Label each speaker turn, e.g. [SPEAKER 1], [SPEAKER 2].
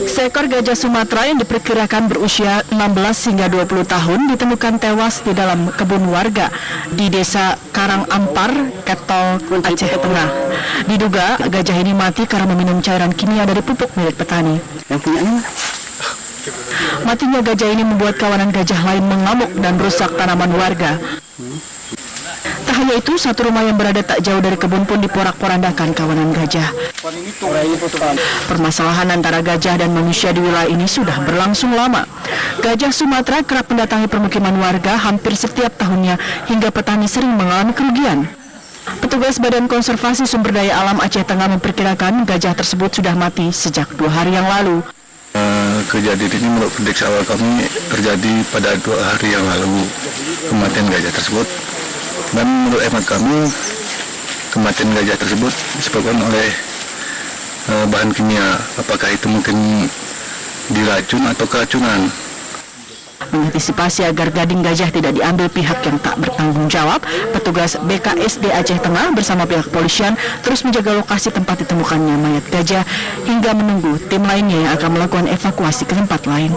[SPEAKER 1] Seekor gajah Sumatera yang diperkirakan berusia 16 hingga 20 tahun ditemukan tewas di dalam kebun warga di Desa Karangampar, Ketol, Aceh Tengah. Diduga gajah ini mati karena meminum cairan kimia dari pupuk milik petani.
[SPEAKER 2] Yang punyanya
[SPEAKER 1] Matinya gajah ini membuat kawanan gajah lain mengamuk dan rusak tanaman warga. Tak hanya itu, satu rumah yang berada tak jauh dari kebun pun diporak-porandakan kawanan gajah. Permasalahan antara gajah dan manusia di wilayah ini sudah berlangsung lama. Gajah Sumatera kerap mendatangi permukiman warga hampir setiap tahunnya hingga petani sering mengalami kerugian. Petugas Badan Konservasi Sumber Daya Alam Aceh Tengah memperkirakan gajah tersebut sudah mati sejak 2 hari yang lalu.
[SPEAKER 3] Kejadian ini menurut prediksi awal kami terjadi pada 2 hari yang lalu kematian gajah tersebut. Dan menurut hemat kami, kematian gajah tersebut disebabkan oleh bahan kimia. Apakah itu mungkin diracun atau keracunan?
[SPEAKER 1] Mengantisipasi agar gading gajah tidak diambil pihak yang tak bertanggung jawab, petugas BKSD Aceh Tengah bersama pihak kepolisian terus menjaga lokasi tempat ditemukannya mayat gajah hingga menunggu tim lainnya yang akan melakukan evakuasi ke tempat lain.